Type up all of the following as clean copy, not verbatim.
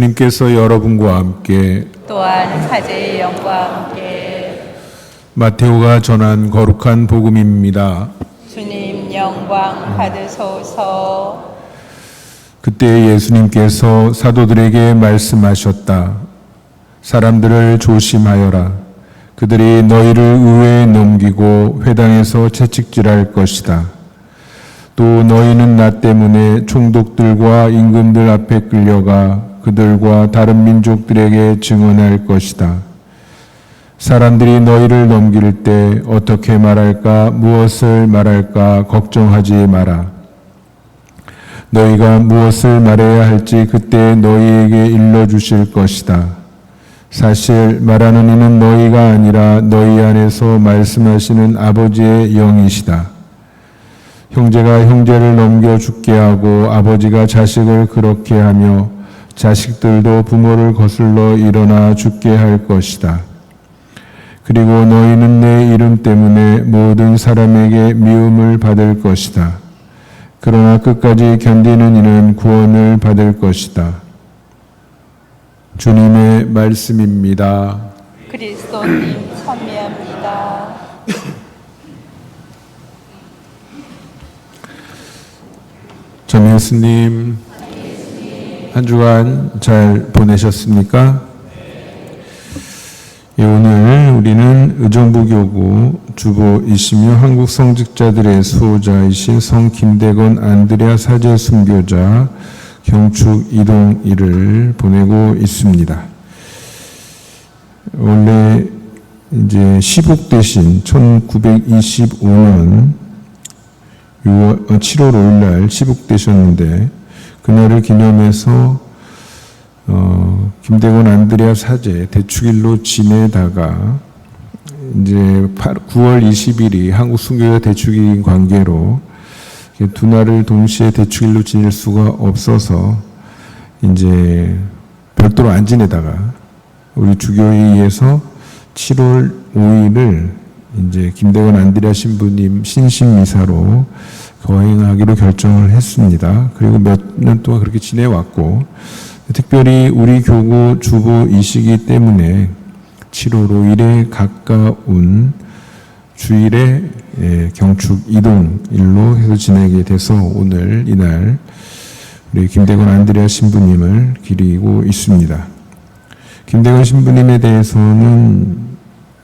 주님께서 여러분과 함께 또한 사제의 영과 함께 마테오가 전한 거룩한 복음입니다. 주님 영광 받으소서. 그때 예수님께서 사도들에게 말씀하셨다. 사람들을 조심하여라. 그들이 너희를 의회에 넘기고 회당에서 채찍질할 것이다. 또 너희는 나 때문에 총독들과 임금들 앞에 끌려가 그들과 다른 민족들에게 증언할 것이다. 사람들이 너희를 넘길 때 어떻게 말할까, 무엇을 말할까 걱정하지 마라. 너희가 무엇을 말해야 할지 그때 너희에게 일러주실 것이다. 사실 말하는 이는 너희가 아니라 너희 안에서 말씀하시는 아버지의 영이시다. 형제가 형제를 넘겨 죽게 하고 아버지가 자식을 그렇게 하며 자식들도 부모를 거슬러 일어나 죽게 할 것이다. 그리고 너희는 내 이름 때문에 모든 사람에게 미움을 받을 것이다. 그러나 끝까지 견디는 이는 구원을 받을 것이다. 주님의 말씀입니다. 그리스도님 찬미합니다. 전예수님, 한 주간 잘 보내셨습니까? 예, 오늘 우리는 의정부교구 주보이시며 한국 성직자들의 수호자이신 성 김대건 안드레아 사제 순교자 경축 이동일을 보내고 있습니다. 원래 이제 시복 대신 1925년 7월 5일 날 시복되셨는데 그날을 기념해서 김대건 안드레아 사제 대축일로 지내다가 이제 9월 20일이 한국 순교자 대축일인 관계로 두 날을 동시에 대축일로 지낼 수가 없어서 이제 별도로 안 지내다가 우리 주교회의에서 7월 5일을 이제 김대건 안드레아 신부님 신신미사로 거행하기로 결정을 했습니다. 그리고 몇 년 동안 그렇게 지내왔고, 특별히 우리 교구 주보이시기 때문에 7월 5일에 가까운 주일에 경축 이동일로 해서 지내게 돼서 오늘 이날 우리 김대건 안드레아 신부님을 기리고 있습니다. 김대건 신부님에 대해서는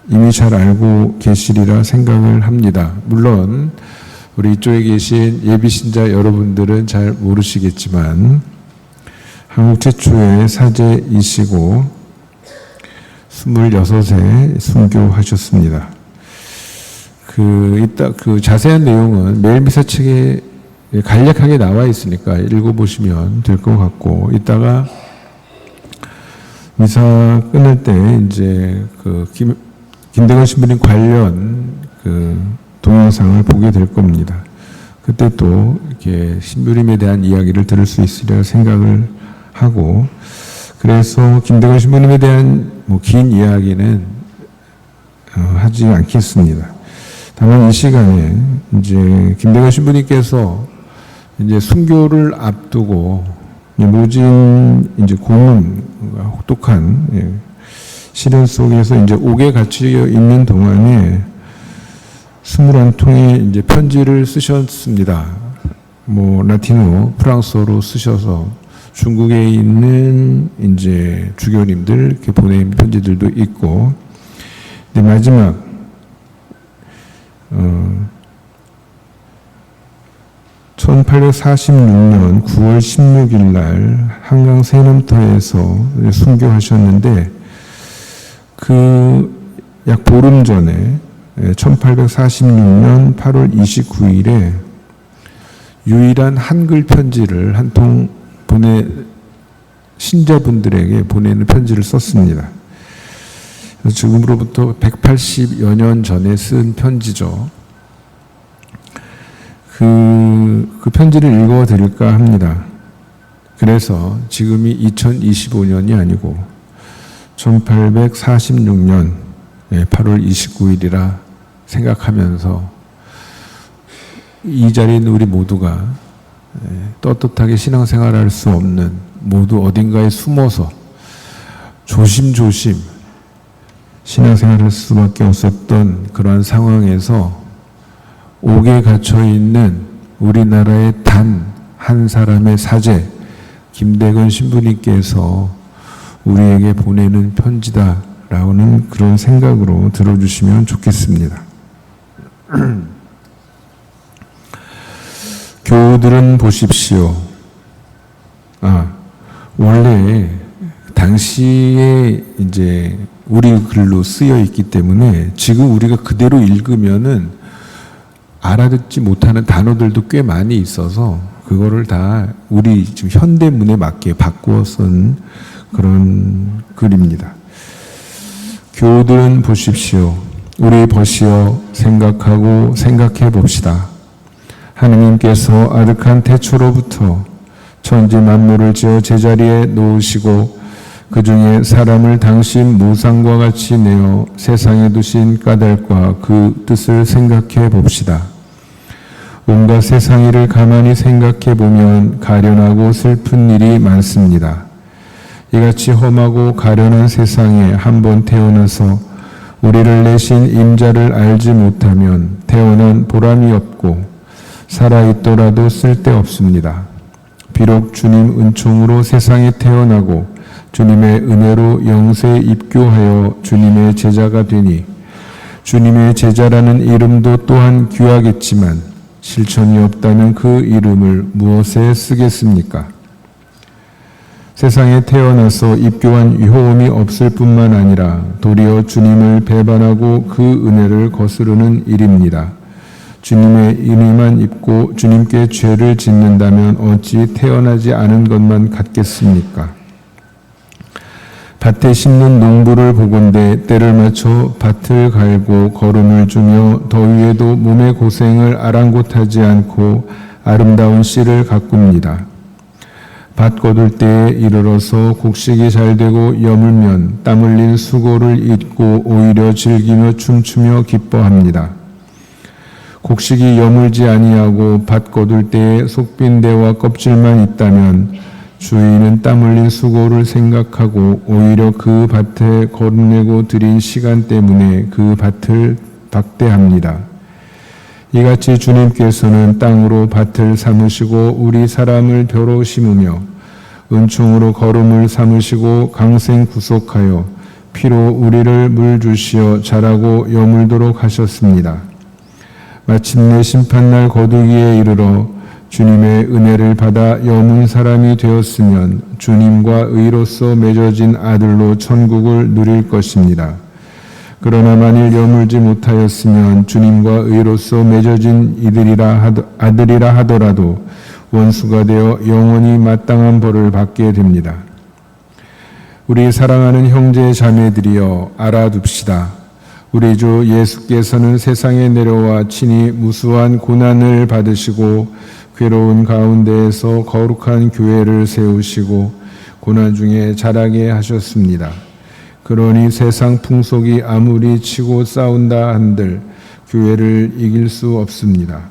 이미 잘 알고 계시리라 생각을 합니다. 물론 우리 이쪽에 계신 예비신자 여러분들은 잘 모르시겠지만 한국 최초의 사제이시고 26세 순교하셨습니다. 그 자세한 내용은 매일 미사책에 간략하게 나와 있으니까 읽어보시면 될 것 같고, 이따가 미사 끝날 때 이제 김대건 신부님 관련 동영상을 보게 될 겁니다. 그때 또 이렇게 신부님에 대한 이야기를 들을 수 있으리라 생각을 하고, 그래서 김대건 신부님에 대한 긴 이야기는 하지 않겠습니다. 다만 이 시간에 이제 김대건 신부님께서 이제 순교를 앞두고 모진 이제 고문, 혹독한 시련 속에서 이제 옥에 갇혀 있는 동안에 21통의 이제 편지를 쓰셨습니다. 라틴어, 프랑스어로 쓰셔서 중국에 있는 이제 주교님들 이렇게 보낸 편지들도 있고, 근데 마지막 1846년 9월 16일 날 한강 세nom터에서 순교하셨는데, 그 약 보름 전에 1846년 8월 29일에 유일한 한글 편지를 한 통 신자분들에게 보내는 편지를 썼습니다. 지금으로부터 180여 년 전에 쓴 편지죠. 그 편지를 읽어 드릴까 합니다. 그래서 지금이 2025년이 아니고 1846년 8월 29일이라 생각하면서 이 자리에 있는 우리 모두가 떳떳하게 신앙생활할 수 없는 모두 어딘가에 숨어서 조심조심 신앙생활을 할 수밖에 없었던 그러한 상황에서 옥에 갇혀 있는 우리나라의 단 한 사람의 사제 김대건 신부님께서 우리에게 보내는 편지다라는 그런 생각으로 들어주시면 좋겠습니다. 교우들은 보십시오. 원래 당시에 이제 우리 글로 쓰여 있기 때문에 지금 우리가 그대로 읽으면은 알아듣지 못하는 단어들도 꽤 많이 있어서 그거를 다 우리 지금 현대문에 맞게 바꾸어 쓴 그런 글입니다. 교우들은 보십시오. 우리 벗이여 생각하고 생각해 봅시다. 하느님께서 아득한 태초로부터 천지 만물을 지어 제자리에 놓으시고 그 중에 사람을 당신 모상과 같이 내어 세상에 두신 까닭과 그 뜻을 생각해 봅시다. 온갖 세상 일을 가만히 생각해 보면 가련하고 슬픈 일이 많습니다. 이같이 험하고 가련한 세상에 한번 태어나서 우리를 내신 임자를 알지 못하면 태어난 보람이 없고 살아있더라도 쓸데없습니다. 비록 주님 은총으로 세상에 태어나고 주님의 은혜로 영세에 입교하여 주님의 제자가 되니 주님의 제자라는 이름도 또한 귀하겠지만 실천이 없다면 그 이름을 무엇에 쓰겠습니까? 세상에 태어나서 입교한 효험이 없을 뿐만 아니라 도리어 주님을 배반하고 그 은혜를 거스르는 일입니다. 주님의 은혜만 입고 주님께 죄를 짓는다면 어찌 태어나지 않은 것만 같겠습니까? 밭에 심는 농부를 보건대 때를 맞춰 밭을 갈고 거름을 주며 더위에도 몸의 고생을 아랑곳하지 않고 아름다운 씨를 가꿉니다. 밭 거둘 때에 이르러서 곡식이 잘 되고 여물면 땀 흘린 수고를 잊고 오히려 즐기며 춤추며 기뻐합니다. 곡식이 여물지 아니하고 밭 거둘 때에 속빈대와 껍질만 있다면 주인은 땀 흘린 수고를 생각하고 오히려 그 밭에 거름내고 들인 시간 때문에 그 밭을 박대합니다. 이같이 주님께서는 땅으로 밭을 삼으시고 우리 사람을 벼로 심으며 은총으로 거름을 삼으시고 강생 구속하여 피로 우리를 물 주시어 자라고 여물도록 하셨습니다. 마침내 심판날 거두기에 이르러 주님의 은혜를 받아 여문 사람이 되었으면 주님과 의로서 맺어진 아들로 천국을 누릴 것입니다. 그러나 만일 여물지 못하였으면 주님과 의로서 맺어진 아들이라 하더라도 원수가 되어 영원히 마땅한 벌을 받게 됩니다. 우리 사랑하는 형제 자매들이여 알아둡시다. 우리 주 예수께서는 세상에 내려와 친히 무수한 고난을 받으시고 괴로운 가운데에서 거룩한 교회를 세우시고 고난 중에 자라게 하셨습니다. 그러니 세상 풍속이 아무리 치고 싸운다 한들 교회를 이길 수 없습니다.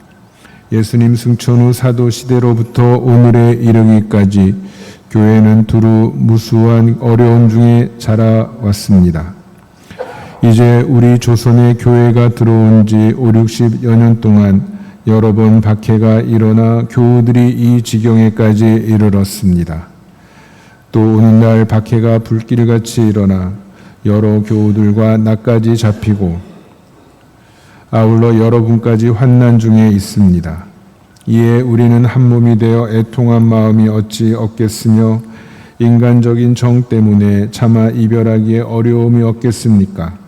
예수님 승천 후 사도 시대로부터 오늘에 이르기까지 교회는 두루 무수한 어려움 중에 자라왔습니다. 이제 우리 조선의 교회가 들어온 지 5, 60여 년 동안 여러 번 박해가 일어나 교우들이 이 지경에까지 이르렀습니다. 또 오늘날 박해가 불길같이 일어나 여러 교우들과 나까지 잡히고 아울러 여러분까지 환난 중에 있습니다. 이에 우리는 한 몸이 되어 애통한 마음이 어찌 없겠으며 인간적인 정 때문에 차마 이별하기에 어려움이 없겠습니까?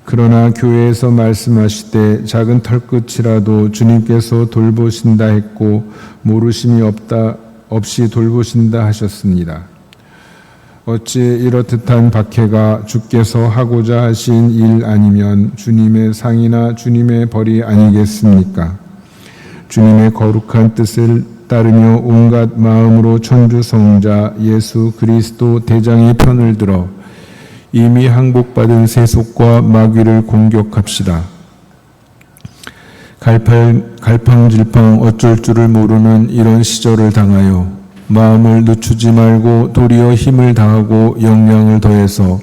그러나 교회에서 말씀하실 때 작은 털끝이라도 주님께서 돌보신다 했고 모르심이 없이 돌보신다 하셨습니다. 어찌 이렇듯한 박해가 주께서 하고자 하신 일 아니면 주님의 상이나 주님의 벌이 아니겠습니까? 주님의 거룩한 뜻을 따르며 온갖 마음으로 천주성자 예수 그리스도 대장의 편을 들어 이미 항복받은 세속과 마귀를 공격합시다. 갈팡질팡 어쩔 줄을 모르는 이런 시절을 당하여 마음을 늦추지 말고 도리어 힘을 다하고 역량을 더해서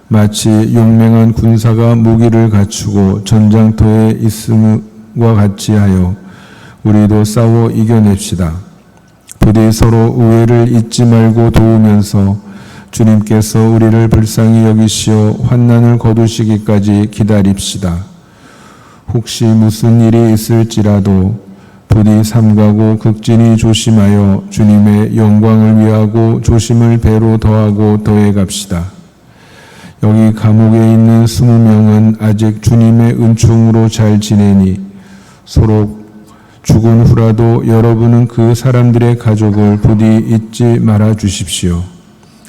마치 용맹한 군사가 무기를 갖추고 전장터에 있음과 같이 하여 우리도 싸워 이겨냅시다. 부디 서로 우애를 잊지 말고 도우면서 주님께서 우리를 불쌍히 여기시어 환난을 거두시기까지 기다립시다. 혹시 무슨 일이 있을지라도 부디 삼가고 극진히 조심하여 주님의 영광을 위하고 조심을 배로 더하고 더해갑시다. 여기 감옥에 있는 20명은 아직 주님의 은총으로 잘 지내니 서로 죽은 후라도 여러분은 그 사람들의 가족을 부디 잊지 말아 주십시오.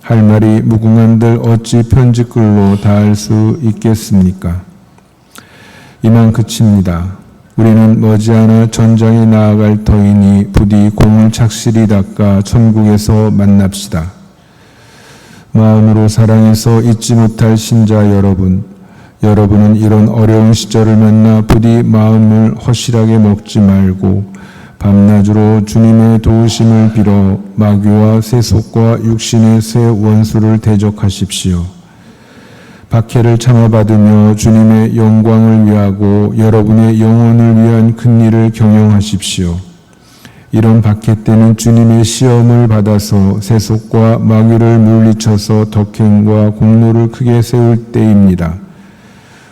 할 말이 무궁한들 어찌 편지글로 다 할 수 있겠습니까? 이만 그칩니다. 우리는 머지않아 전장에 나아갈 터이니 부디 공을 착실히 닦아 천국에서 만납시다. 마음으로 사랑해서 잊지 못할 신자 여러분, 여러분은 이런 어려운 시절을 만나 부디 마음을 허실하게 먹지 말고 밤낮으로 주님의 도우심을 빌어 마귀와 세속과 육신의 새 원수를 대적하십시오. 박해를 참아받으며 주님의 영광을 위하고 여러분의 영혼을 위한 큰 일을 경영하십시오. 이런 박해 때는 주님의 시험을 받아서 세속과 마귀를 물리쳐서 덕행과 공로를 크게 세울 때입니다.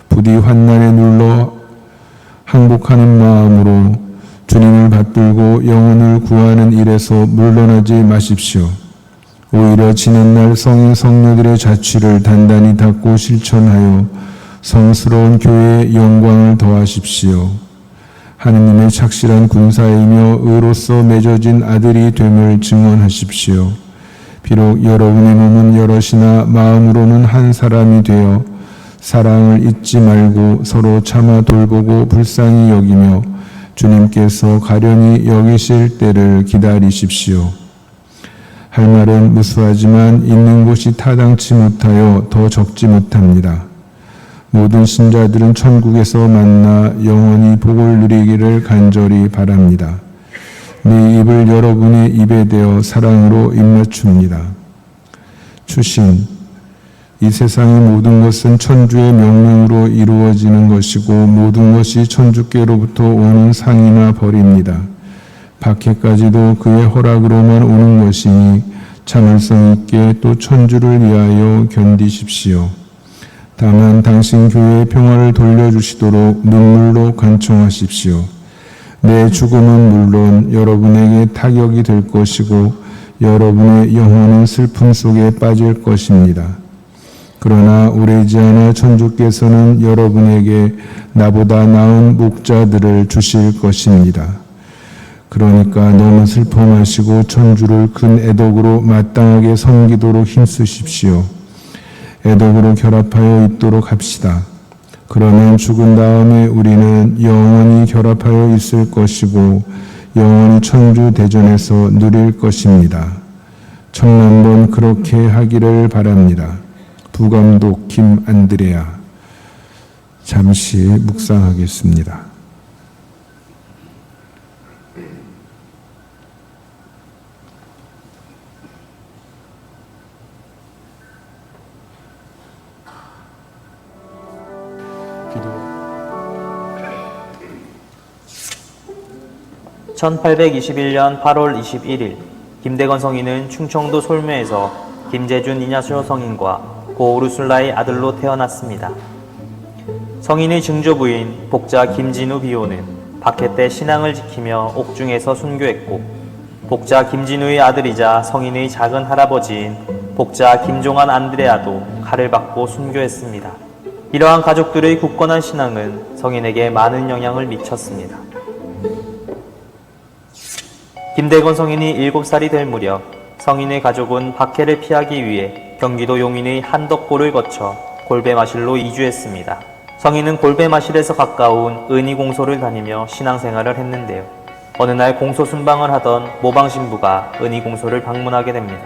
부디 환난에 눌러 항복하는 마음으로 주님을 받들고 영혼을 구하는 일에서 물러나지 마십시오. 오히려 지난날 성인 성녀들의 자취를 단단히 닫고 실천하여 성스러운 교회의 영광을 더하십시오. 하느님의 착실한 군사이며 의로서 맺어진 아들이 됨을 증언하십시오. 비록 여러분의 몸은 여럿이나 마음으로는 한 사람이 되어 사랑을 잊지 말고 서로 참아 돌보고 불쌍히 여기며 주님께서 가련히 여기실 때를 기다리십시오. 할 말은 무수하지만 있는 곳이 타당치 못하여 더 적지 못합니다. 모든 신자들은 천국에서 만나 영원히 복을 누리기를 간절히 바랍니다. 네 입을 여러분의 입에 대어 사랑으로 입맞춥니다. 추신, 이 세상의 모든 것은 천주의 명령으로 이루어지는 것이고 모든 것이 천주께로부터 오는 상이나 벌입니다. 박해까지도 그의 허락으로만 오는 것이니 참을성 있게 또 천주를 위하여 견디십시오. 다만 당신 교회의 평화를 돌려주시도록 눈물로 간청하십시오. 내 죽음은 물론 여러분에게 타격이 될 것이고 여러분의 영혼은 슬픔 속에 빠질 것입니다. 그러나 오래지 않아 천주께서는 여러분에게 나보다 나은 목자들을 주실 것입니다. 그러니까 너무 슬퍼 마시고 천주를 큰 애덕으로 마땅하게 섬기도록 힘쓰십시오. 애덕으로 결합하여 있도록 합시다. 그러면 죽은 다음에 우리는 영원히 결합하여 있을 것이고 영원히 천주 대전에서 누릴 것입니다. 천만번 그렇게 하기를 바랍니다. 부감독 김안드레아. 잠시 묵상하겠습니다. (1821년 8월 21일) 김대건 성인은 충청도 솔묘에서 김재준 이냐쇼 성인과 고 우르술라의 아들로 태어났습니다. 성인의 증조부인 복자 김진우 비호는 박해 때 신앙을 지키며 옥중에서 순교했고 복자 김진우의 아들이자 성인의 작은 할아버지인 복자 김종환 안드레아도 칼을 받고 순교했습니다. 이러한 가족들의 굳건한 신앙은 성인에게 많은 영향을 미쳤습니다. 김대건 성인이 7살이 될 무렵 성인의 가족은 박해를 피하기 위해 경기도 용인의 한덕고를 거쳐 골배마실로 이주했습니다. 성인은 골배마실에서 가까운 은희공소를 다니며 신앙생활을 했는데요. 어느 날 공소 순방을 하던 모방신부가 은희공소를 방문하게 됩니다.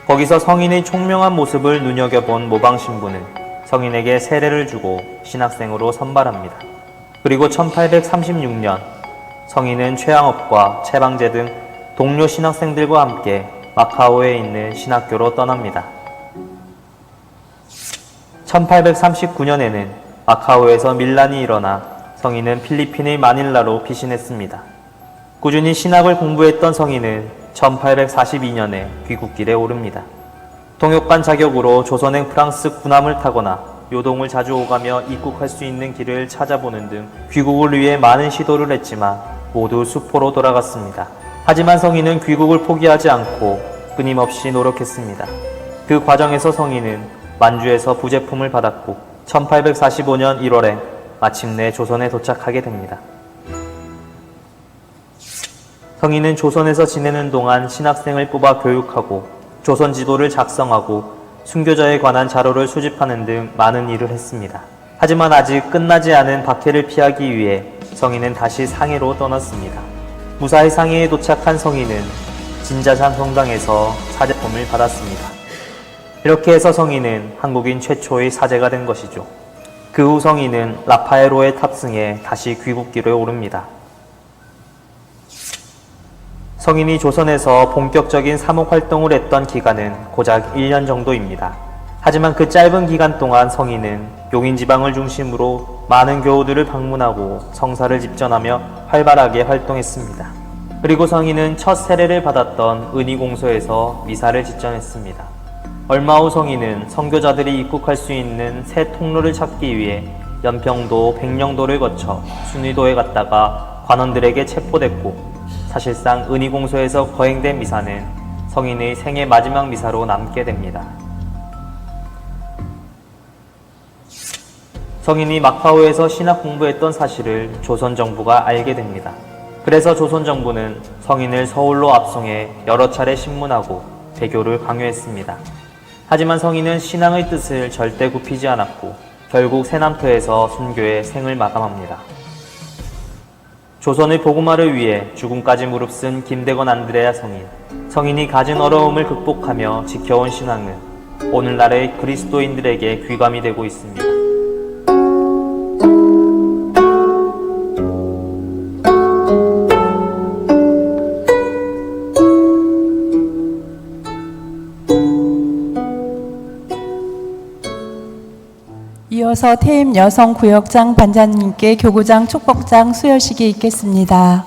거기서 성인의 총명한 모습을 눈여겨본 모방신부는 성인에게 세례를 주고 신학생으로 선발합니다. 그리고 1836년 성인은 최양업과 채방제 등 동료 신학생들과 함께 마카오에 있는 신학교로 떠납니다. 1839년에는 마카오에서 밀란이 일어나 성인은 필리핀의 마닐라로 피신했습니다. 꾸준히 신학을 공부했던 성인은 1842년에 귀국길에 오릅니다. 통역관 자격으로 조선행 프랑스 군함을 타거나 요동을 자주 오가며 입국할 수 있는 길을 찾아보는 등 귀국을 위해 많은 시도를 했지만 모두 수포로 돌아갔습니다. 하지만 성인은 귀국을 포기하지 않고 끊임없이 노력했습니다. 그 과정에서 성인은 만주에서 부제품을 받았고 1845년 1월에 마침내 조선에 도착하게 됩니다. 성인은 조선에서 지내는 동안 신학생을 뽑아 교육하고 조선 지도를 작성하고 순교자에 관한 자료를 수집하는 등 많은 일을 했습니다. 하지만 아직 끝나지 않은 박해를 피하기 위해 성인은 다시 상해로 떠났습니다. 무사히 상해에 도착한 성인은 진자산 성당에서 사제품을 받았습니다. 이렇게 해서 성인은 한국인 최초의 사제가 된 것이죠. 그 후 성인은 라파에로에 탑승해 다시 귀국길에 오릅니다. 성인이 조선에서 본격적인 사목 활동을 했던 기간은 고작 1년 정도입니다. 하지만 그 짧은 기간 동안 성인은 용인지방을 중심으로 많은 교우들을 방문하고 성사를 집전하며 활발하게 활동했습니다. 그리고 성인은 첫 세례를 받았던 은희공소에서 미사를 집전했습니다. 얼마 후 성인은 선교자들이 입국할 수 있는 새 통로를 찾기 위해 연평도, 백령도를 거쳐 순의도에 갔다가 관원들에게 체포됐고 사실상 은희공소에서 거행된 미사는 성인의 생애 마지막 미사로 남게 됩니다. 성인이 마카오에서 신학 공부했던 사실을 조선 정부가 알게 됩니다. 그래서 조선 정부는 성인을 서울로 압송해 여러 차례 신문하고 배교를 강요했습니다. 하지만 성인은 신앙의 뜻을 절대 굽히지 않았고 결국 세남토에서 순교해 생을 마감합니다. 조선의 복음화를 위해 죽음까지 무릅쓴 김대건 안드레아 성인. 성인이 가진 어려움을 극복하며 지켜온 신앙은 오늘날의 그리스도인들에게 귀감이 되고 있습니다. 이어서 태임 여성구역장 반장님께 교구장 축복장 수여식이 있겠습니다.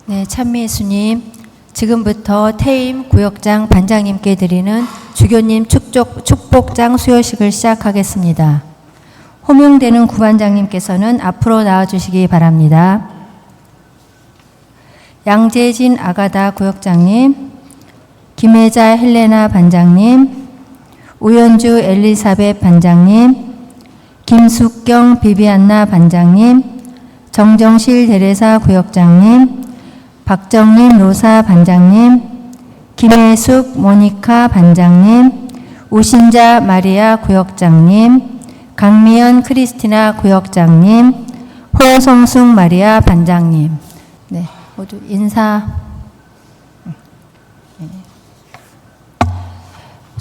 네, 찬미 예수님, 지금부터 태임 구역장 반장님께 드리는 주교님 축복장 수여식을 시작하겠습니다. 호명되는 구반장님께서는 앞으로 나와주시기 바랍니다. 양재진 아가다 구역장님, 김혜자 헬레나 반장님, 우연주 엘리사벳 반장님, 김숙경 비비안나 반장님, 정정실 데레사 구역장님, 박정림 로사 반장님, 김혜숙 모니카 반장님, 우신자 마리아 구역장님, 강미연 크리스티나 구역장님, 호성숙 마리아 반장님. 네, 모두 인사.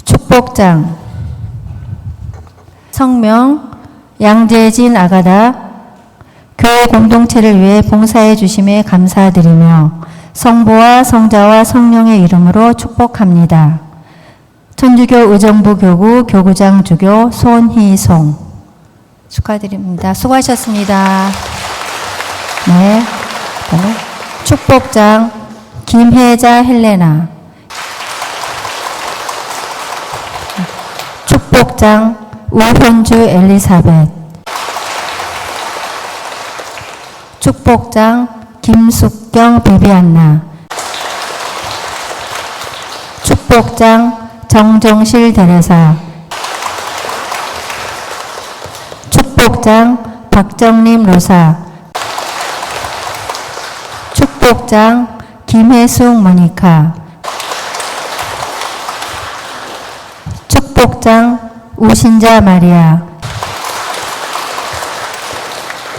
축복장. 성명 양재진 아가다. 교회 공동체를 위해 봉사해 주심에 감사드리며 성부와 성자와 성령의 이름으로 축복합니다. 천주교 의정부 교구 교구장 주교 손희송. 축하드립니다. 수고하셨습니다. 네. 그다음에 축복장 김혜자 헬레나. 축복장 우현주 엘리사벳. 축복장 김숙경 비비안나. 축복장 정정실 데레사. 축복장 박정림 로사. 축복장 김혜숙 모니카. 축복장 우신자 마리아.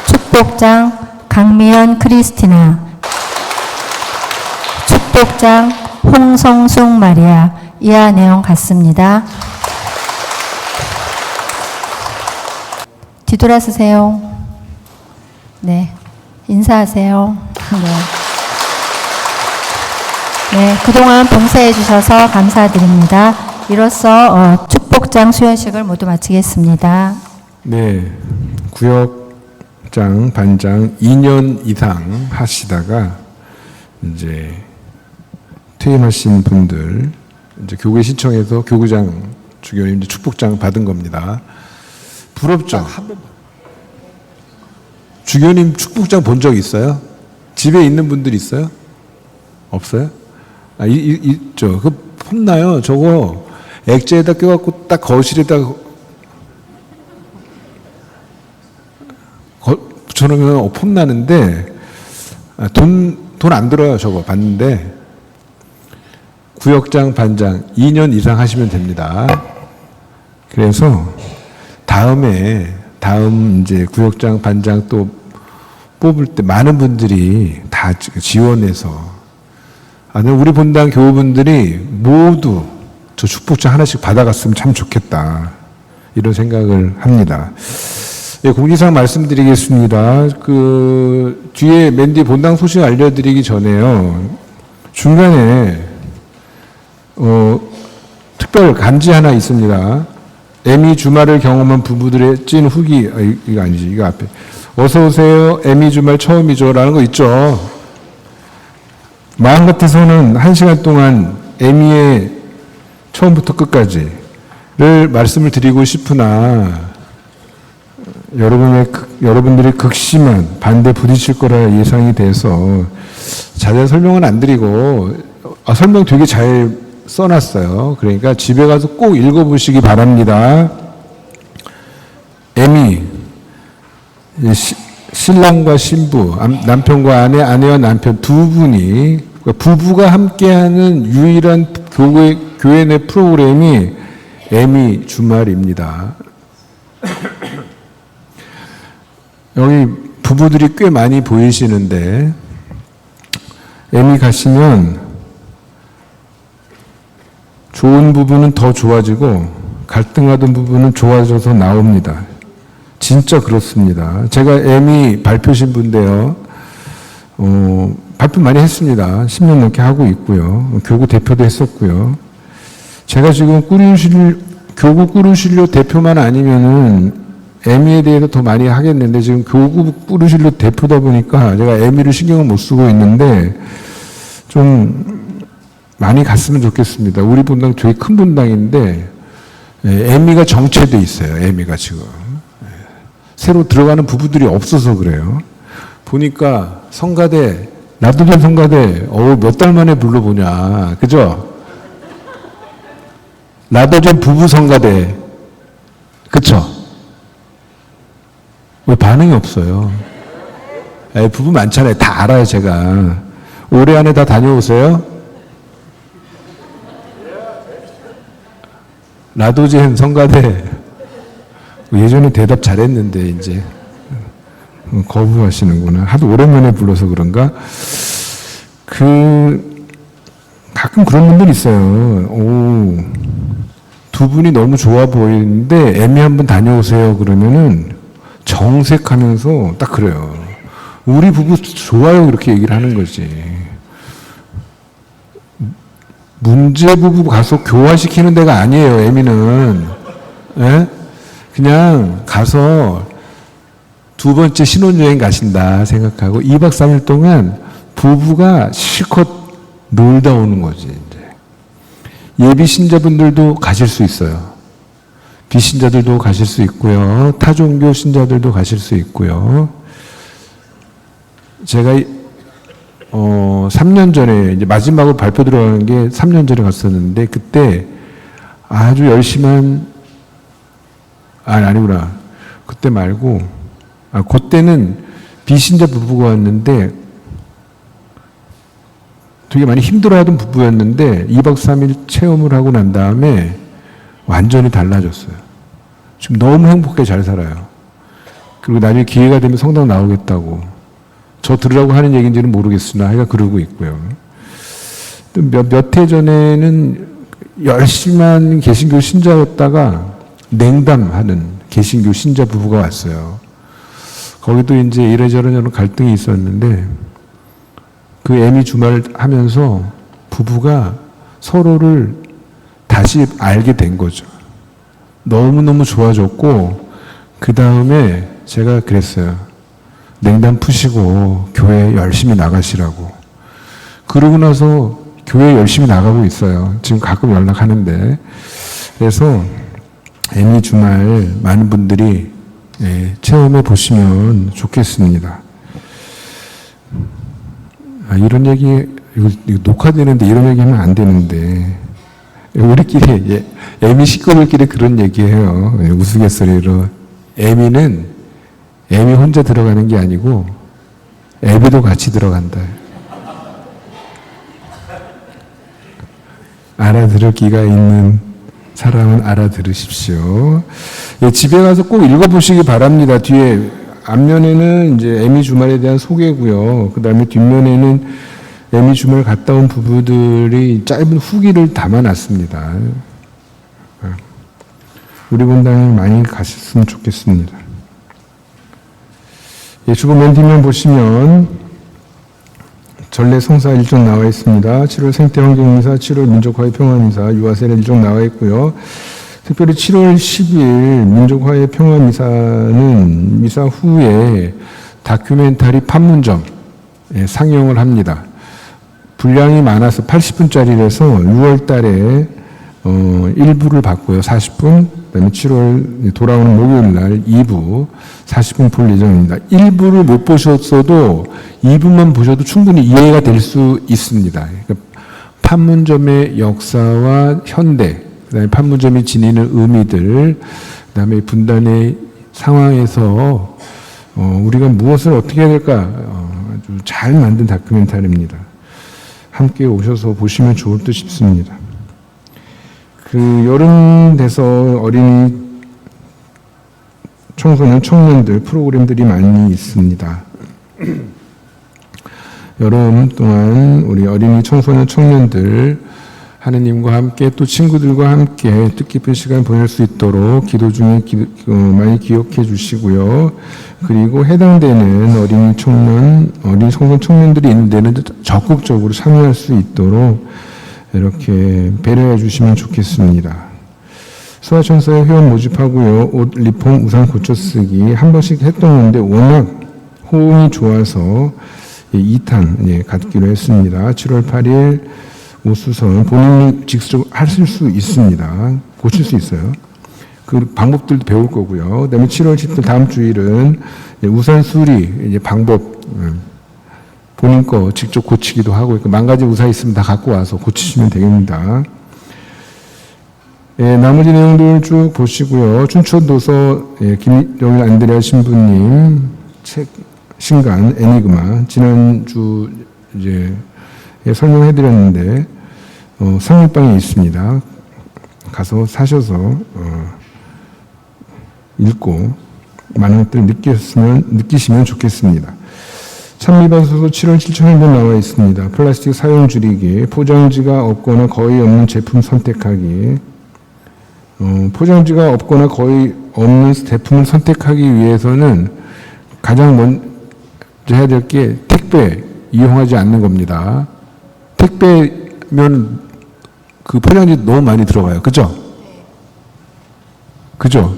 축복장 강미연 크리스티나. 축복장 홍성숙 마리아. 이하 내용 같습니다. 뒤돌아서세요. 네, 인사하세요. 네, 그동안 봉사해 주셔서 감사드립니다. 이로써 축복장 수여식을 모두 마치겠습니다. 네, 구역장, 반장 2년 이상 하시다가 이제 퇴임하신 분들 이제 교회 신청해서 교구장 주교님 이제 축복장 받은 겁니다. 부럽죠? 주교님 축복장 본 적 있어요? 집에 있는 분들 있어요? 없어요? 아, 있죠. 그 폼나요. 저거 액자에다 껴갖고 딱 거실에다 붙여놓으면 폼나는데 돈 안 들어요. 저거 봤는데 구역장, 반장 2년 이상 하시면 됩니다. 그래서 다음 이제 구역장, 반장 또 뽑을 때 많은 분들이 다 지원해서 우리 본당 교우분들이 모두 저 축복장 하나씩 받아갔으면 참 좋겠다 이런 생각을 합니다. 예, 공지사항 말씀드리겠습니다. 그 뒤에 맨 뒤에 본당 소식 알려드리기 전에요. 중간에 특별 간지 하나 있습니다. 애미 주말을 경험한 부부들의 찐 후기. 이거 아니지, 이거 앞에. 어서 오세요. 애미 주말 처음이죠라는 거 있죠. 마음 같아서는 1시간 동안 애미의 처음부터 끝까지를 말씀을 드리고 싶으나 여러분들이 극심한 반대 부딪힐 거라 예상이 돼서 자세한 설명은 안 드리고 설명 되게 잘 써놨어요. 그러니까 집에 가서 꼭 읽어보시기 바랍니다. 애미 신랑과 신부, 남편과 아내, 아내와 남편 두 분이 그러니까 부부가 함께하는 유일한 교회 내 프로그램이 애미 주말입니다. 여기 부부들이 꽤 많이 보이시는데 애미 가시면 좋은 부분은 더 좋아지고 갈등하던 부분은 좋아져서 나옵니다. 진짜 그렇습니다. 제가 애미 발표 신부인데요. 발표 많이 했습니다. 10년 넘게 하고 있고요. 교구 대표도 했었고요. 제가 지금 교구 꾸르실료 대표만 아니면은 애미에 대해서 더 많이 하겠는데 지금 교구 꾸르실료 대표다 보니까 제가 애미를 신경을 못 쓰고 있는데 좀 많이 갔으면 좋겠습니다. 우리 본당 되게 큰 본당인데 애미가 정체돼 있어요. 애미가 지금. 새로 들어가는 부부들이 없어서 그래요. 보니까 성가대, 나도 된 성가대, 몇 달 만에 불러보냐. 그죠? 나도 된 부부 성가대. 그쵸? 왜 반응이 없어요? 부부 많잖아요. 다 알아요, 제가. 올해 안에 다 다녀오세요? 라도젠 성가대. 예전에 대답 잘했는데, 이제. 거부하시는구나. 하도 오랜만에 불러서 그런가? 가끔 그런 분들 있어요. 두 분이 너무 좋아 보이는데, 애미 한번 다녀오세요. 그러면은, 정색하면서 딱 그래요. 우리 부부 좋아요. 이렇게 얘기를 하는 거지. 문제 부부 가서 교화시키는 데가 아니에요. 애미는. 예? 그냥 가서 두 번째 신혼여행 가신다 생각하고 2박 3일 동안 부부가 실컷 놀다 오는 거지. 이제. 예비 신자분들도 가실 수 있어요. 비신자들도 가실 수 있고요. 타종교 신자들도 가실 수 있고요. 제가 3년 전에 이제 마지막으로 발표 들어가는 게 3년 전에 갔었는데 그때 아주 열심한 아니구나. 그때 말고 그때는 비신자 부부가 왔는데 되게 많이 힘들어하던 부부였는데 2박 3일 체험을 하고 난 다음에 완전히 달라졌어요. 지금 너무 행복하게 잘 살아요. 그리고 나중에 기회가 되면 성당 나오겠다고. 저 들으라고 하는 얘기인지는 모르겠으나 하여간 그러고 있고요. 또 몇 해 전에는 열심한 개신교 신자였다가 냉담하는 개신교 신자 부부가 왔어요. 거기도 이제 이래저래 갈등이 있었는데 그 애미 주말 하면서 부부가 서로를 다시 알게 된 거죠. 너무너무 좋아졌고 그 다음에 제가 그랬어요. 냉담 푸시고 교회 열심히 나가시라고. 그러고 나서 교회 열심히 나가고 있어요. 지금 가끔 연락하는데. 그래서 애미 주말 많은 분들이 체험해 보시면 좋겠습니다. 이런 얘기, 이거 녹화되는데 이런 얘기 하면 안 되는데, 우리끼리, 애미 식구들끼리 그런 얘기해요. 우스갯소리로. 애미는 애미 혼자 들어가는 게 아니고, 애비도 같이 들어간다. 알아들을 기가 있는 사람은 알아들으십시오. 집에 가서 꼭 읽어보시기 바랍니다. 뒤에 앞면에는 이제 애미 주말에 대한 소개고요. 그 다음에 뒷면에는 애미 주말 갔다 온 부부들이 짧은 후기를 담아놨습니다. 우리 본당에 많이 가셨으면 좋겠습니다. 주보 맨 뒷면 보시면 전래 성사 일정 나와 있습니다. 7월 생태환경미사, 7월 민족화의 평화미사, 유아세례 일정 나와 있고요. 특별히 7월 10일 민족화의 평화미사는 미사 후에 다큐멘터리 판문점 상영을 합니다. 분량이 많아서 80분짜리라서 6월 달에 1부를 받고요. 40분. 그다음에 7월 돌아오는 목요일 날 2부 40분 볼 예정입니다. 1부를 못 보셨어도 2부만 보셔도 충분히 이해가 될 수 있습니다. 그러니까 판문점의 역사와 현대, 그다음에 판문점이 지니는 의미들, 그다음에 분단의 상황에서 우리가 무엇을 어떻게 해야 될까 아주 잘 만든 다큐멘터리입니다. 함께 오셔서 보시면 좋을 듯 싶습니다. 여름 돼서 어린이 청소년 청년들 프로그램들이 많이 있습니다. 여름 동안 우리 어린이 청소년 청년들 하느님과 함께 또 친구들과 함께 뜻깊은 시간 보낼 수 있도록 기도 중에 많이 기억해 주시고요. 그리고 해당되는 어린이 청소년 청년들이 있는 데는 적극적으로 참여할 수 있도록 이렇게 배려해 주시면 좋겠습니다. 수화천사에 회원 모집하고요. 옷, 리폼, 우산 고쳐쓰기 한 번씩 했던 건데 워낙 호응이 좋아서 2탄 갖기로 했습니다. 7월 8일 오수선 본인이 직접 하실 수 있습니다. 고칠 수 있어요. 그 방법들도 배울 거고요. 그다음에 7월 10일 다음 주일은 우산 수리 방법 본인 거 직접 고치기도 하고 망가진 우산 있으면 다 갖고 와서 고치시면 되겠습니다. 나머지 내용들 쭉 보시고요. 춘천도서 김영일 안드레아 신부님 책 신간 애니그마 지난주 이제 설명해드렸는데 상일방에 있습니다. 가서 사셔서 읽고 많은 것들을 느끼시면 좋겠습니다. 찬미반소서 7월 7천여 번 나와 있습니다. 플라스틱 사용 줄이기, 포장지가 없거나 거의 없는 제품 선택하기. 포장지가 없거나 거의 없는 제품을 선택하기 위해서는 가장 먼저 해야 될 게 택배 이용하지 않는 겁니다. 택배면 그 포장지 너무 많이 들어가요. 그죠? 그죠?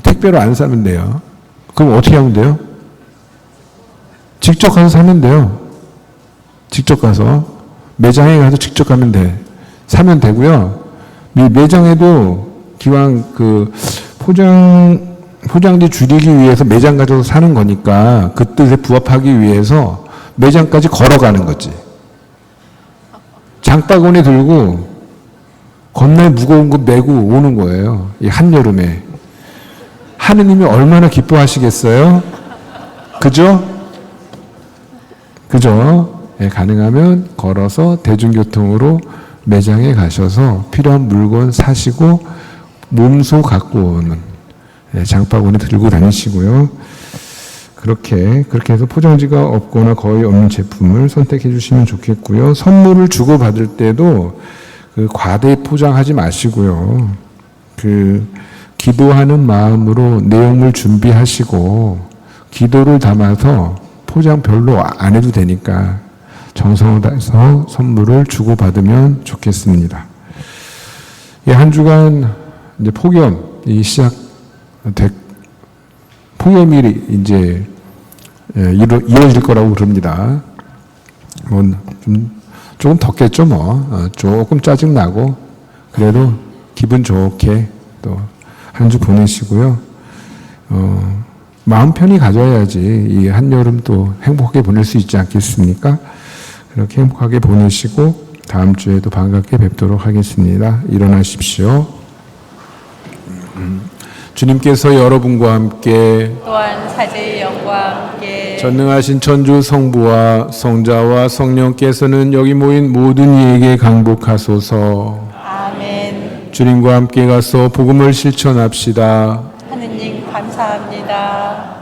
택배로 안 사면 돼요. 그럼 어떻게 하면 돼요? 직접 가서 사면 돼요. 직접 가서 매장에 가서 직접 가면 돼. 사면 되고요. 매장에도 기왕 그 포장지 줄이기 위해서 매장 가서 사는 거니까 그 뜻에 부합하기 위해서 매장까지 걸어가는 거지. 장바구니 들고 겁나 무거운 거 메고 오는 거예요. 이 한여름에. 하느님이 얼마나 기뻐하시겠어요? 그죠? 그죠? 가능하면 걸어서 대중교통으로 매장에 가셔서 필요한 물건 사시고 몸소 갖고 오는 장바구니 들고 다니시고요. 그렇게 해서 포장지가 없거나 거의 없는 제품을 선택해 주시면 좋겠고요. 선물을 주고받을 때도 그 과대 포장하지 마시고요. 그 기도하는 마음으로 내용물 준비하시고 기도를 담아서 포장 별로 안 해도 되니까 정성을 다해서 선물을 주고받으면 좋겠습니다. 한 주간 이제 폭염이 폭염이 이제 이어질 거라고 그럽니다. 조금 덥겠죠, 조금 짜증 나고 그래도 기분 좋게 또 한 주 보내시고요. 마음 편히 가져야지 이 한여름 또 행복하게 보낼 수 있지 않겠습니까? 그렇게 행복하게 보내시고 다음 주에도 반갑게 뵙도록 하겠습니다. 일어나십시오. 주님께서 여러분과 함께 또한 사제의 영과 함께 전능하신 천주 성부와 성자와 성령께서는 여기 모인 모든 이에게 강복하소서. 아멘. 주님과 함께 가서 복음을 실천합시다. 하느님 감사합니다.